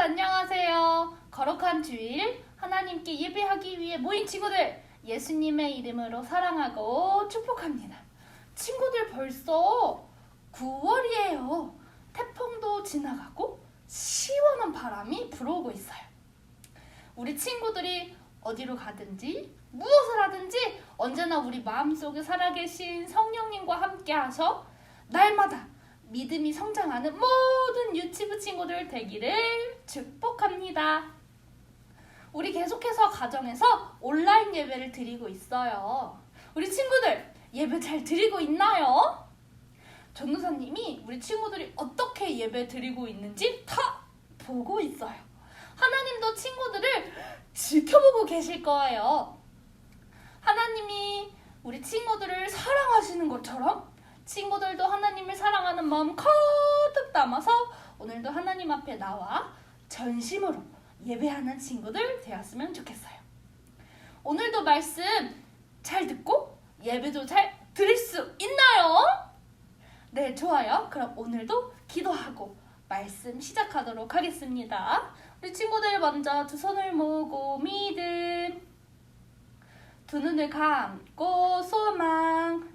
안녕하세요. 거룩한 주일 하나님께 예배하기 위해 모인 친구들, 예수님의 이름으로 사랑하고 축복합니다. 친구들, 벌써 9월이에요. 태풍도 지나가고 시원한 바람이 불어오고 있어요. 우리 친구들이 어디로 가든지 무엇을 하든지 언제나 우리 마음속에 살아계신 성령님과 함께 하셔 날마다 믿음이 성장하는 모든 유치부 친구들 되기를 축복합니다. 우리 계속해서 가정에서 온라인 예배를 드리고 있어요. 우리 친구들 예배 잘 드리고 있나요? 전도사님이 우리 친구들이 어떻게 예배 드리고 있는지 다 보고 있어요. 하나님도 친구들을 지켜보고 계실 거예요. 하나님이 우리 친구들을 사랑하시는 것처럼 친구들도 하나님을 사랑하는 마음 가득 담아서 오늘도 하나님 앞에 나와 전심으로 예배하는 친구들 되었으면 좋겠어요. 오늘도 말씀 잘 듣고 예배도 잘 드릴 수 있나요? 네, 좋아요. 그럼 오늘도 기도하고 말씀 시작하도록 하겠습니다. 우리 친구들 먼저 두 손을 모으고 믿음, 두 눈을 감고 소망,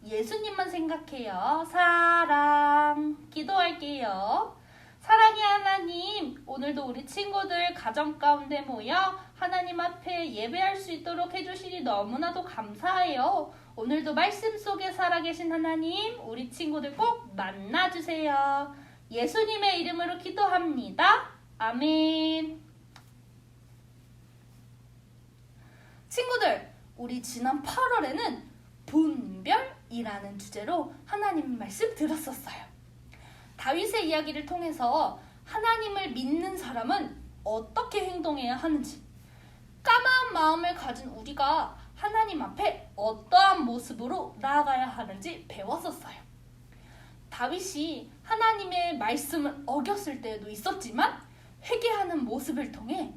예수님만 생각해요. 사랑. 기도할게요. 사랑의 하나님, 오늘도 우리 친구들 가정 가운데 모여 하나님 앞에 예배할 수 있도록 해주시니 너무나도 감사해요. 오늘도 말씀 속에 살아계신 하나님, 우리 친구들 꼭 만나주세요. 예수님의 이름으로 기도합니다. 아멘. 친구들, 우리 지난 8월에는 분별이라는 주제로 하나님 말씀 들었었어요. 다윗의 이야기를 통해서 하나님을 믿는 사람은 어떻게 행동해야 하는지, 까마운 마음을 가진 우리가 하나님 앞에 어떠한 모습으로 나아가야 하는지 배웠었어요. 다윗이 하나님의 말씀을 어겼을 때도 있었지만 회개하는 모습을 통해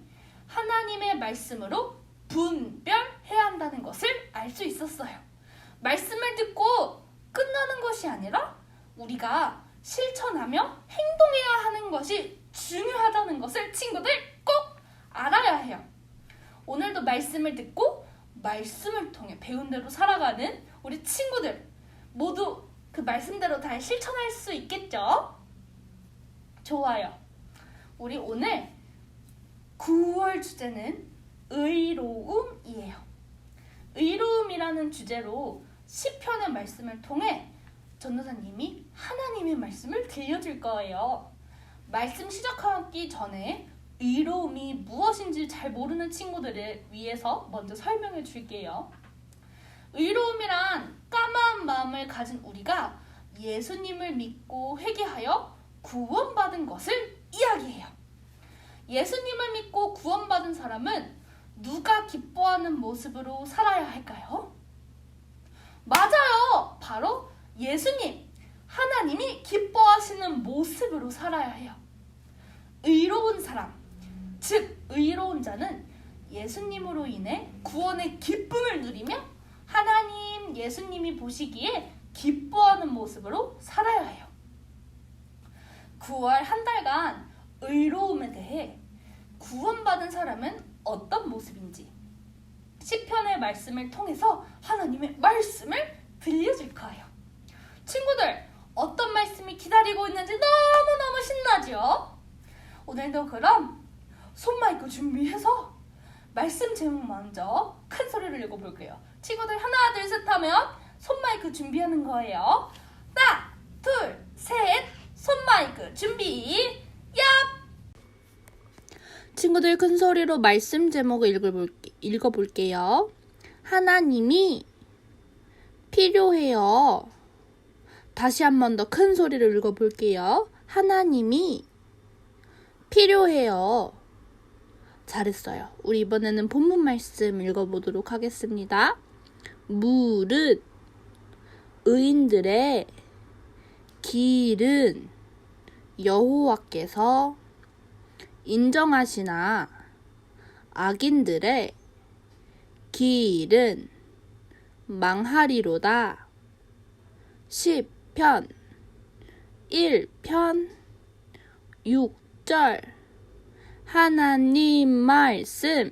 하나님의 말씀으로 분별해야 한다는 것을 알 수 있었어요. 말씀을 듣고 끝나는 것이 아니라 우리가 실천하며 행동해야 하는 것이 중요하다는 것을 친구들 꼭 알아야 해요. 오늘도 말씀을 듣고 말씀을 통해 배운 대로 살아가는 우리 친구들 모두 그 말씀대로 다 실천할 수 있겠죠? 좋아요. 우리 오늘 9월 주제는 의로움이에요. 의로움이라는 주제로 시편의 말씀을 통해 전도사님이 하나님의 말씀을 들려줄 거예요. 말씀 시작하기 전에 의로움이 무엇인지 잘 모르는 친구들을 위해서 먼저 설명해 줄게요. 의로움이란 까마운 마음을 가진 우리가 예수님을 믿고 회개하여 구원받은 것을 이야기해요. 예수님을 믿고 구원받은 사람은 누가 기뻐하는 모습으로 살아야 할까요? 맞아요! 바로 예수님, 하나님이 기뻐하시는 모습으로 살아야 해요. 의로운 사람, 즉 의로운 자는 예수님으로 인해 구원의 기쁨을 누리며 하나님, 예수님이 보시기에 기뻐하는 모습으로 살아야 해요. 9월 한 달간 의로움에 대해 구원받은 사람은 어떤 모습인지 시편의 말씀을 통해서 하나님의 말씀을 들려줄 거예요. 친구들, 어떤 말씀이 기다리고 있는지 너무너무 신나죠? 오늘도 그럼 손마이크 준비해서 말씀 제목 먼저 큰 소리를 읽어볼게요. 친구들 하나 둘 셋 하면 손마이크 준비하는 거예요. 하나 둘 셋, 손마이크 준비. 얍! 친구들 큰 소리로 말씀 제목을 읽어볼게요. 하나님이 필요해요. 다시 한 번 더 큰 소리로 읽어볼게요. 하나님이 필요해요. 잘했어요. 우리 이번에는 본문 말씀 읽어보도록 하겠습니다. 무릇 의인들의 길은 여호와께서 인정하시나 악인들의 길은 망하리로다. 시편 1편 6 6절 하나님 말씀.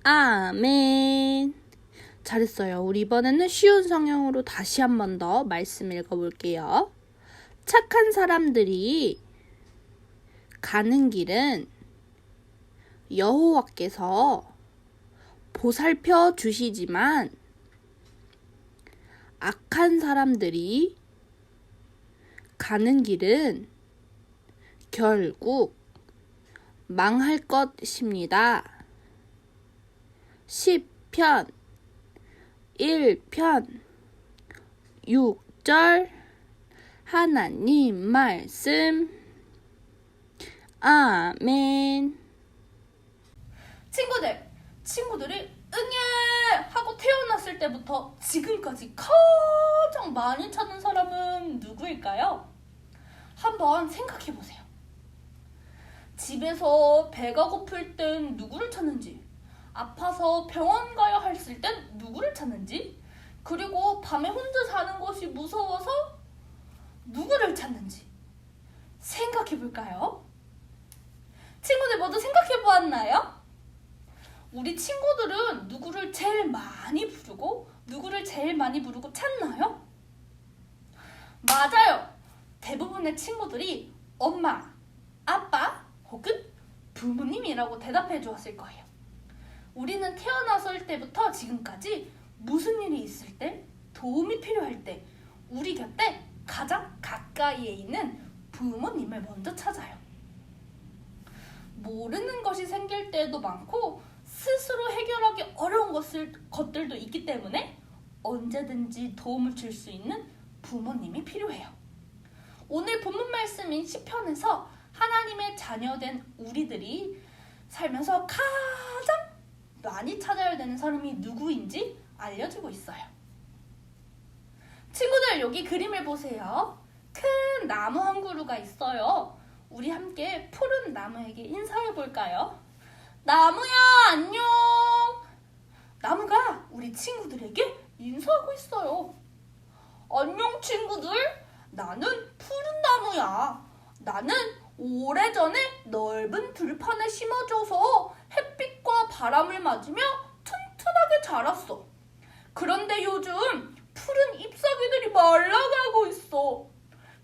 아멘. 잘했어요. 우리 이번에는 쉬운 성경으로 다시 한 번 더 말씀 읽어볼게요. 착한 사람들이 가는 길은 여호와께서 보살펴 주시지만 악한 사람들이 가는 길은 결국 망할 것입니다. 시편 1편 6절 하나님 말씀. 아멘. 친구들이 응애 하고 태어났을 때부터 지금까지 가장 많이 찾는 사람은 누구일까요? 한번 생각해보세요. 집에서 배가 고플 땐 누구를 찾는지, 아파서 병원 가야 했을 땐 누구를 찾는지, 그리고 밤에 혼자 자는 것이 무서워서 누구를 찾는지 생각해볼까요? 친구들 모두 생각해보았나요? 우리 친구들은 누구를 제일 많이 부르고 찾나요? 맞아요. 대부분의 친구들이 엄마, 아빠 혹은 부모님이라고 대답해 주었을 거예요. 우리는 태어났을 때부터 지금까지 무슨 일이 있을 때, 도움이 필요할 때 우리 곁에 가장 가까이에 있는 부모님을 먼저 찾아요. 모르는 것이 생길 때도 많고 스스로 해결하기 어려운 것들도 있기 때문에 언제든지 도움을 줄 수 있는 부모님이 필요해요. 오늘 본문 말씀인 시편에서 하나님의 자녀된 우리들이 살면서 가장 많이 찾아야 되는 사람이 누구인지 알려주고 있어요. 친구들, 여기 그림을 보세요. 큰 나무 한 그루가 있어요. 우리 함께 푸른 나무에게 인사해 볼까요? 나무야, 안녕! 나무가 우리 친구들에게 인사하고 있어요. 안녕 친구들, 나는 푸른 나무야. 나는 오래전에 넓은 들판에 심어져서 햇빛과 바람을 맞으며 튼튼하게 자랐어. 그런데 요즘 푸른 잎사귀들이 말라가고 있어.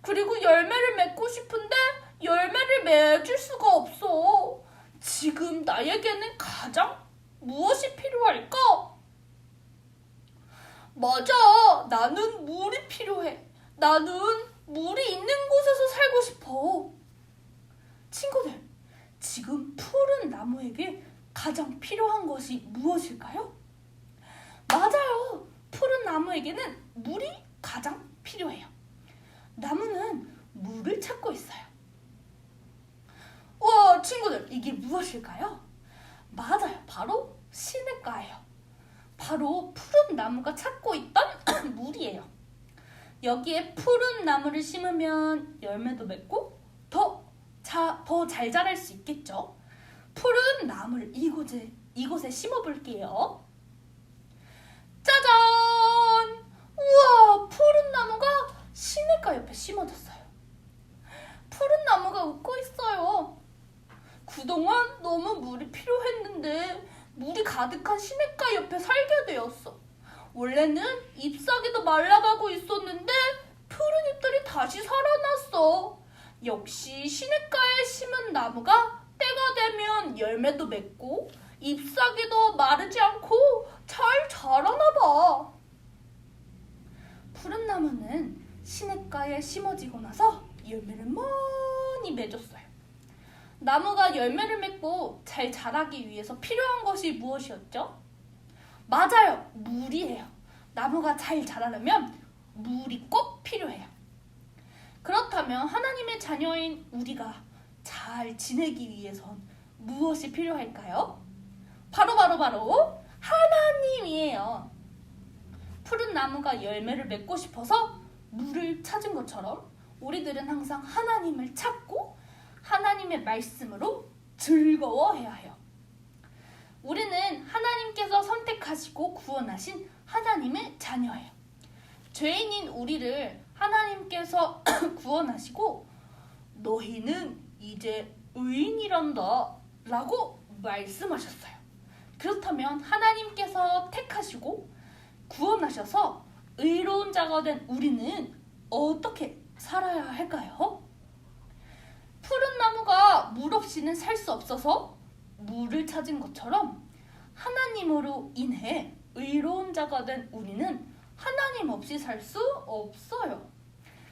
그리고 열매를 맺고 싶은데 열매를 맺을 수가 없어. 지금 나에게는 가장 무엇이 필요할까? 맞아, 나는 물이 필요해. 나는 물이 있는 곳에서 살고 싶어. 친구들, 지금 푸른 나무에게 가장 필요한 것이 무엇일까요? 맞아요, 푸른 나무에게는 물이 가장 필요해요. 나무는 물을 찾고 있어요. 우와, 친구들, 이게 무엇일까요? 맞아요, 바로 시냇가예요. 바로 푸른 나무가 찾고 있던 물이에요. 여기에 푸른 나무를 심으면 열매도 맺고 더 잘 자랄 수 있겠죠. 푸른 나무를 이곳에 심어볼게요. 짜잔! 우와, 푸른 나무가 시냇가 옆에 심어졌어요. 푸른 나무가 웃고 있어요. 그동안 너무 물이 필요했는데 물이 가득한 시냇가 옆에 살게 되었어. 원래는 잎사귀도 말라가고 있었는데 푸른 잎들이 다시 살아났어. 역시 시냇가에 심은 나무가 때가 되면 열매도 맺고 잎사귀도 마르지 않고 잘 자라나 봐. 푸른 나무는 시냇가에 심어지고 나서 열매를 많이 맺었어요. 나무가 열매를 맺고 잘 자라기 위해서 필요한 것이 무엇이었죠? 맞아요, 물이에요. 나무가 잘 자라려면 물이 꼭 필요해요. 그렇다면 하나님의 자녀인 우리가 잘 지내기 위해선 무엇이 필요할까요? 바로 하나님이에요. 푸른 나무가 열매를 맺고 싶어서 물을 찾은 것처럼 우리들은 항상 하나님을 찾고 하나님의 말씀으로 즐거워해야 해요. 우리는 하나님께서 선택하시고 구원하신 하나님의 자녀예요. 죄인인 우리를 하나님께서 구원하시고 너희는 이제 의인이란다 라고 말씀하셨어요. 그렇다면 하나님께서 택하시고 구원하셔서 의로운 자가 된 우리는 어떻게 살아야 할까요? 푸른 나무가 물 없이는 살 수 없어서 물을 찾은 것처럼 하나님으로 인해 의로운 자가 된 우리는 하나님 없이 살 수 없어요.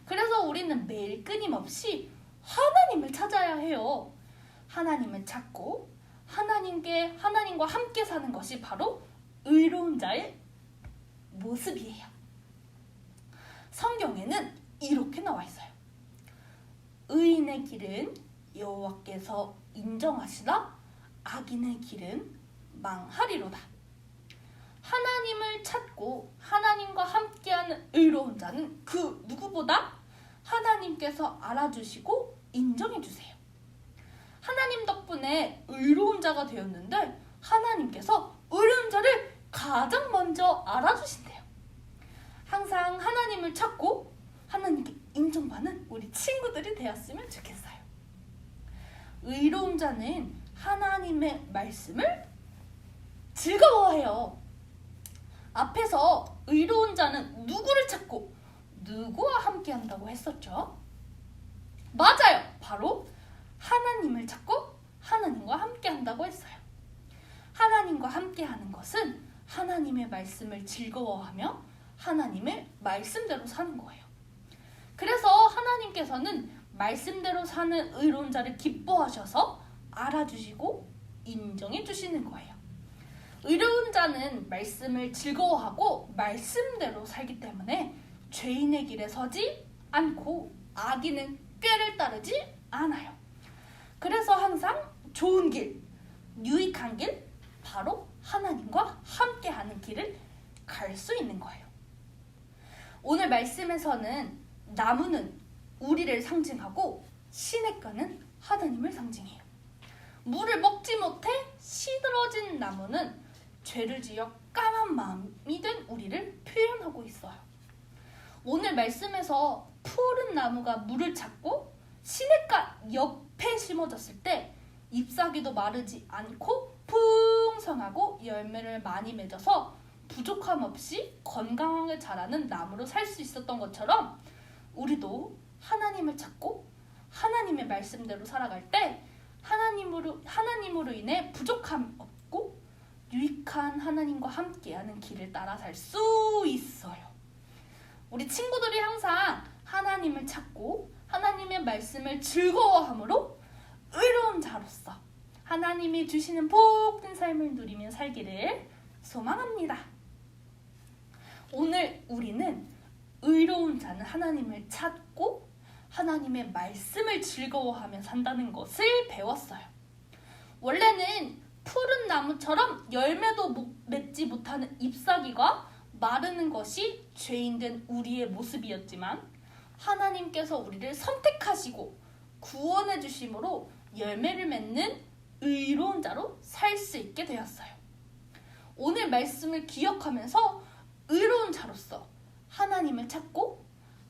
그래서 우리는 매일 끊임없이 하나님을 찾아야 해요. 하나님을 찾고 하나님과 함께 사는 것이 바로 의로운 자의 모습이에요. 성경에는 이렇게 나와 있어요. 의인의 길은 여호와께서 인정하시나 악인의 길은 망하리로다. 하나님을 찾고 하나님과 함께하는 의로운 자는 그 누구보다 하나님께서 알아주시고 인정해주세요. 하나님 덕분에 의로운 자가 되었는데 하나님께서 의로운 자를 가장 먼저 알아주신대요. 항상 하나님을 찾고 하나님께 인정받는 우리 친구들이 되었으면 좋겠어요. 의로운 자는 하나님의 말씀을 즐거워해요. 앞에서 의로운 자는 누구를 찾고 누구와 함께 한다고 했었죠? 맞아요. 바로 하나님을 찾고 하나님과 함께 한다고 했어요. 하나님과 함께 하는 것은 하나님의 말씀을 즐거워하며 하나님의 말씀대로 사는 거예요. 그래서 하나님께서는 말씀대로 사는 의로운 자를 기뻐하셔서 알아주시고 인정해 주시는 거예요. 의로운 자는 말씀을 즐거워하고 말씀대로 살기 때문에 죄인의 길에 서지 않고 악인은 꾀를 따르지 않아요. 그래서 항상 좋은 길, 유익한 길, 바로 하나님과 함께하는 길을 갈 수 있는 거예요. 오늘 말씀에서는 나무는 우리를 상징하고 시냇가는 하나님을 상징해요. 물을 먹지 못해 시들어진 나무는 죄를 지어 까만 마음이 된 우리를 표현하고 있어요. 오늘 말씀에서 푸른 나무가 물을 찾고 시냇가 옆에 심어졌을 때 잎사귀도 마르지 않고 풍성하고 열매를 많이 맺어서 부족함 없이 건강하게 자라는 나무로 살 수 있었던 것처럼 우리도 하나님을 찾고 하나님의 말씀대로 살아갈 때 하나님으로 인해 부족함 없고 유익한 하나님과 함께하는 길을 따라 살 수 있어요. 우리 친구들이 항상 하나님을 찾고 하나님의 말씀을 즐거워함으로 의로운 자로서 하나님이 주시는 복된 삶을 누리며 살기를 소망합니다. 오늘 우리는 의로운 자는 하나님을 찾고 하나님의 말씀을 즐거워하며 산다는 것을 배웠어요. 원래는 푸른 나무처럼 열매도 맺지 못하는 잎사귀가 마르는 것이 죄인된 우리의 모습이었지만 하나님께서 우리를 선택하시고 구원해 주심으로 열매를 맺는 의로운 자로 살 수 있게 되었어요. 오늘 말씀을 기억하면서 의로운 자로서 하나님을 찾고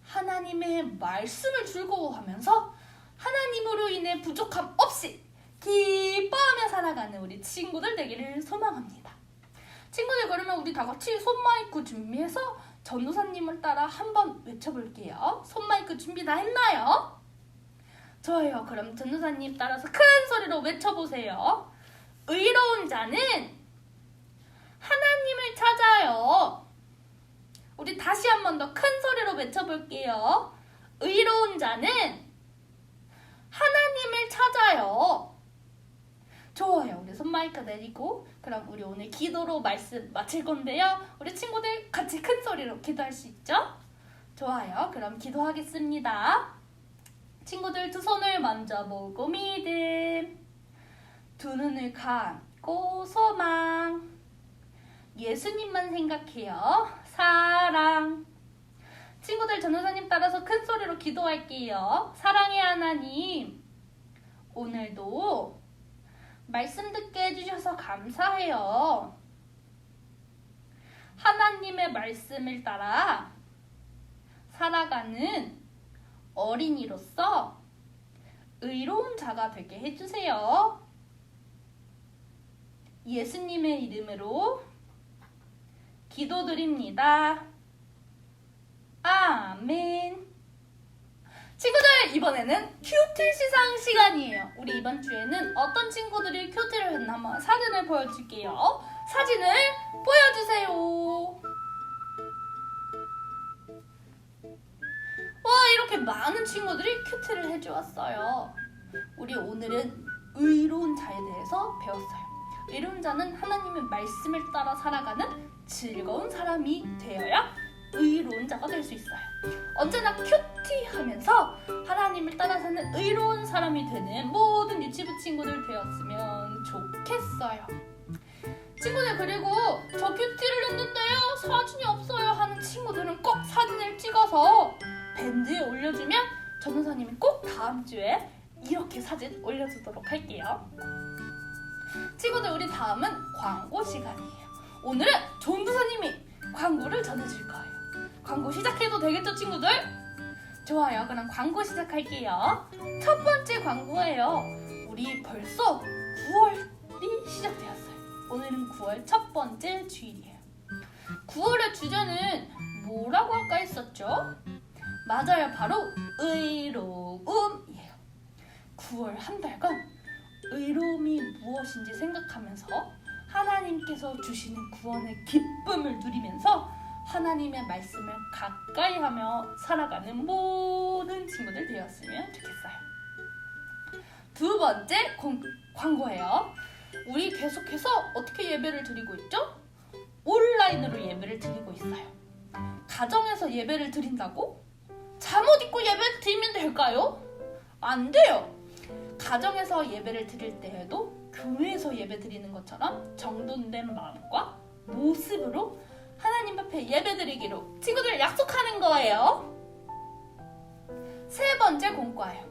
하나님의 말씀을 즐거워하면서 하나님으로 인해 부족함 없이 기뻐하며 살아가는 우리 친구들 되기를 소망합니다. 친구들, 그러면 우리 다 같이 손마이크 준비해서 전도사님을 따라 한번 외쳐볼게요. 손마이크 준비 다 했나요? 좋아요. 그럼 전도사님 따라서 큰 소리로 외쳐보세요. 의로운 자는 하나님을 찾아요. 우리 다시 한 번 더 큰 소리로 외쳐볼게요. 의로운 자는 하나님을 찾아요. 좋아요. 우리 손마이크 내리고 그럼 우리 오늘 기도로 말씀 마칠 건데요. 우리 친구들 같이 큰 소리로 기도할 수 있죠? 좋아요. 그럼 기도하겠습니다. 친구들 두 손을 먼저 모으고 믿음, 두 눈을 감고 소망, 예수님만 생각해요. 사랑. 친구들, 전도사님 따라서 큰 소리로 기도할게요. 사랑의 하나님, 오늘도 말씀 듣게 해주셔서 감사해요. 하나님의 말씀을 따라 살아가는 어린이로서 의로운 자가 되게 해주세요. 예수님의 이름으로 기도드립니다. 아멘. 친구들, 이번에는 큐티 시상 시간이에요. 우리 이번 주에는 어떤 친구들이 큐티를 했나 한번 사진을 보여줄게요. 사진을 보여주세요. 와, 이렇게 많은 친구들이 큐티를 해주었어요. 우리 오늘은 의로운 자에 대해서 배웠어요. 의로운 자는 하나님의 말씀을 따라 살아가는 즐거운 사람이 되어야 의로운 자가 될 수 있어요. 언제나 큐티하면서 하나님을 따라 사는 의로운 사람이 되는 모든 유치부 친구들 되었으면 좋겠어요. 친구들, 그리고 저 큐티를 했는데요, 사진이 없어요 하는 친구들은 꼭 사진을 찍어서 밴드에 올려주면 전도사님이 꼭 다음 주에 이렇게 사진 올려주도록 할게요. 친구들, 우리 다음은 광고 시간이에요. 오늘은 전도사님이 광고를 전해줄 거예요. 광고 시작해도 되겠죠, 친구들? 좋아요. 그럼 광고 시작할게요. 첫 번째 광고예요. 우리 벌써 9월이 시작되었어요. 오늘은 9월 첫 번째 주일이에요. 9월의 주제는 뭐라고 아까 했었죠? 맞아요. 바로 의로움이에요. 9월 한 달간 의로움이 무엇인지 생각하면서 하나님께서 주시는 구원의 기쁨을 누리면서 하나님의 말씀을 가까이 하며 살아가는 모든 친구들 되었으면 좋겠어요. 두 번째 광고예요. 우리 계속해서 어떻게 예배를 드리고 있죠? 온라인으로 예배를 드리고 있어요. 가정에서 예배를 드린다고? 잠옷 입고 예배 드리면 될까요? 안 돼요. 가정에서 예배를 드릴 때에도 교회에서 예배 드리는 것처럼 정돈된 마음과 모습으로 하나님 앞에 예배 드리기로 친구들 약속하는 거예요. 세 번째 공과예요.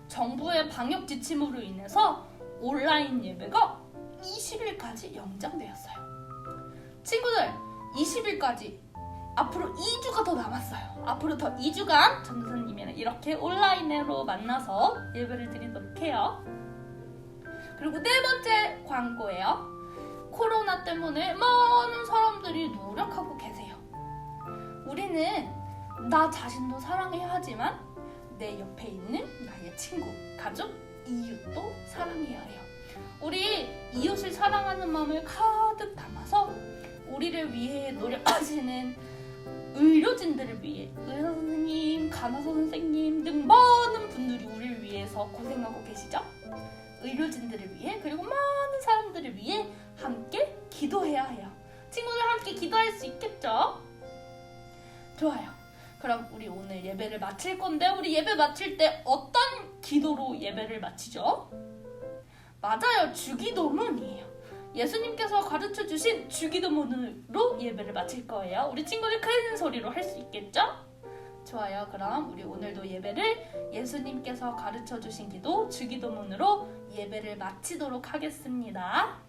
정부의 방역 지침으로 인해서 온라인 예배가 20일까지 연장되었어요. 친구들, 20일까지 앞으로 2주가 더 남았어요. 앞으로 더 2주간 전도사님이랑 이렇게 온라인으로 만나서 예배를 드리도록 해요. 그리고 네 번째 광고예요. 코로나 때문에 많은 사람들이 노력하고 계세요. 우리는 나 자신도 사랑해야 하지만 내 옆에 있는 나의 친구, 가족, 이웃도 사랑해야 해요. 우리 이웃을 사랑하는 마음을 가득 담아서 우리를 위해 노력하시는 의료진들을 위해 의사 선생님, 간호사 선생님 등 많은 분들이 우리를 위해서 고생하고 계시죠? 의료진들을 위해, 그리고 많은 사람들을 위해 함께 기도해야 해요. 친구들 함께 기도할 수 있겠죠? 좋아요. 그럼 우리 오늘 예배를 마칠 건데, 우리 예배 마칠 때 어떤 기도로 예배를 마치죠? 맞아요. 주기도문이에요. 예수님께서 가르쳐 주신 주기도문으로 예배를 마칠 거예요. 우리 친구들 큰 소리로 할 수 있겠죠? 좋아요. 그럼 우리 오늘도 예배를 예수님께서 가르쳐 주신 기도 주기도문으로 예배를 마치도록 하겠습니다.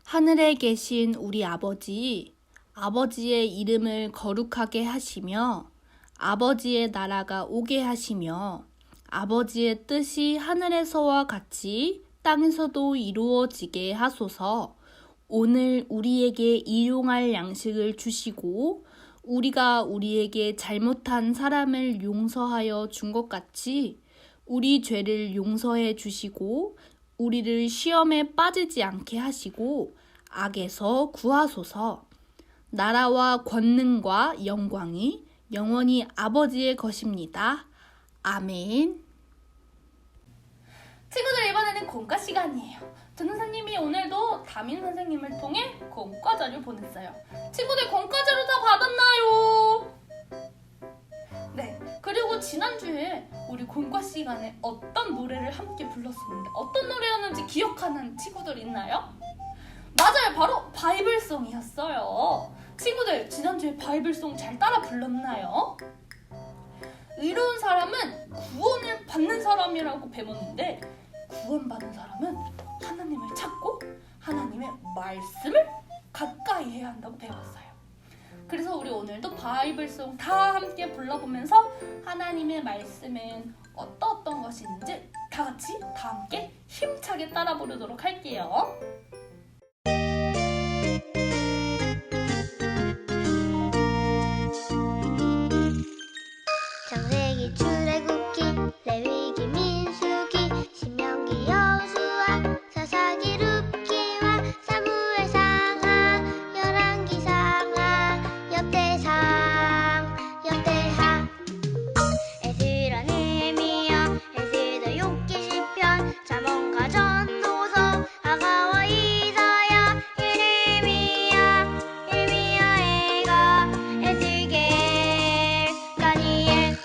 하늘에 계신 우리 아버지, 아버지의 이름을 거룩하게 하시며 아버지의 나라가 오게 하시며 아버지의 뜻이 하늘에서와 같이 땅에서도 이루어지게 하소서. 오늘 우리에게 일용할 양식을 주시고 우리가 우리에게 잘못한 사람을 용서하여 준 것 같이 우리 죄를 용서해 주시고 우리를 시험에 빠지지 않게 하시고 악에서 구하소서. 나라와 권능과 영광이 영원히 아버지의 것입니다. 아멘. 친구들, 이번에는 공과 시간이에요. 전도사님이 오늘도 담임 선생님을 통해 공과자료 보냈어요. 친구들, 공과자료 다 받았나요? 네. 그리고 지난주에 우리 공과 시간에 어떤 노래를 함께 불렀었는데 어떤 노래였는지 기억하는 친구들 있나요? 맞아요. 바로 바이블송이었어요. 친구들, 지난주에 바이블송 잘 따라 불렀나요? 의로운 사람은 구원을 받는 사람이라고 배웠는데 구원받은 사람은 하나님을 찾고 하나님의 말씀을 가까이 해야 한다고 배웠어요. 그래서 우리 오늘도 바이블송 다 함께 불러보면서 하나님의 말씀은 어떤 것이 있는지 다 같이 다 함께 힘차게 따라 부르도록 할게요. 창세기, 출애굽기, 레위기, 민수기, 신명기, 여호수아, 사사기, 룻기와 사무엘상하, 열왕기상하, 역대상, 역대하, 에스라, 느헤미야, 에스더, 욥기, 시편, 잠언과 전도서, 하가와 이사야, 예레미야, 애가, 에스겔, 다니엘,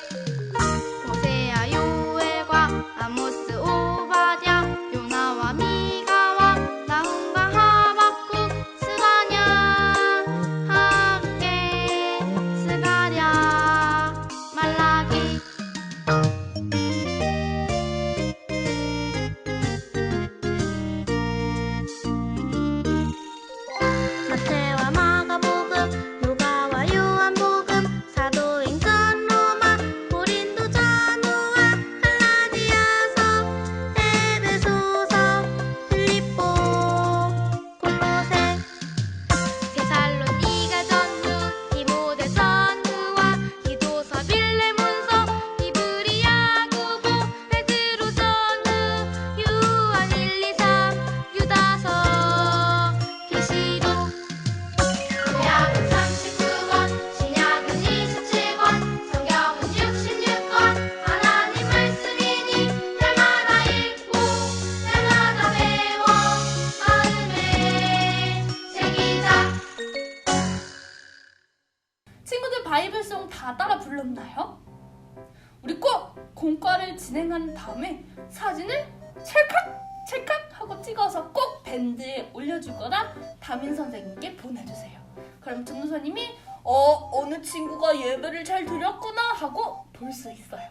호세아, 요엘과 아모스, 오바댜, 요나와 미가와 나훔과 하박국, 스가랴, 학개, 스가랴, 말라기. 마태와 마가복음, 누가와 요한복음, 사도행전, 로마, 고린도, 전후와, 갈라디아서, 에베소서, 빌립보, 골로새, 데살로니가 전후, 디모데 전후와 디도서, 빌레몬서, 히브리, 야고보, 베드로 전후, 요한 1, 2, 3, 유다서, 계시록. 구약은 39권, 신약은 27권, 성경은 66권, 하나님 말씀이니 날마다 읽고 날마다 배워 마음에 새기자. 친구들 바이블송 다 따라 불렀나요? 우리 꼭 공과를 진행한 다음에 사진을 찰칵 하고 찍어서 꼭 밴드에 올려주거나 담임 선생님께 보내주세요. 그럼 전도사님이 어느 친구가 예배를 잘 드렸구나 하고 볼 수 있어요.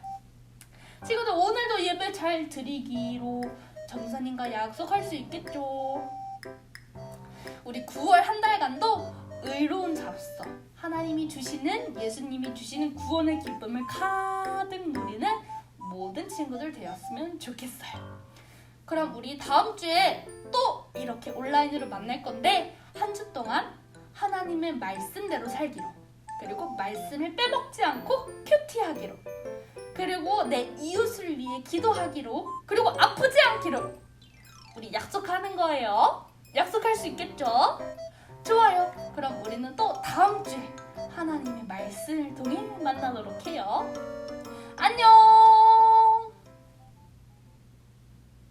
친구들 오늘도 예배 잘 드리기로 전도사님과 약속할 수 있겠죠? 우리 9월 한 달간도 의로운 자로서 하나님이 주시는, 예수님이 주시는 구원의 기쁨을 가득 누리는 모든 친구들 되었으면 좋겠어요. 그럼 우리 다음 주에 또 이렇게 온라인으로 만날 건데 한 주 동안 하나님의 말씀대로 살기로, 그리고 말씀을 빼먹지 않고 큐티하기로, 그리고 내 이웃을 위해 기도하기로, 그리고 아프지 않기로 우리 약속하는 거예요. 약속할 수 있겠죠? 좋아요. 그럼 우리는 또 다음 주에 하나님의 말씀을 통해 만나도록 해요. 안녕.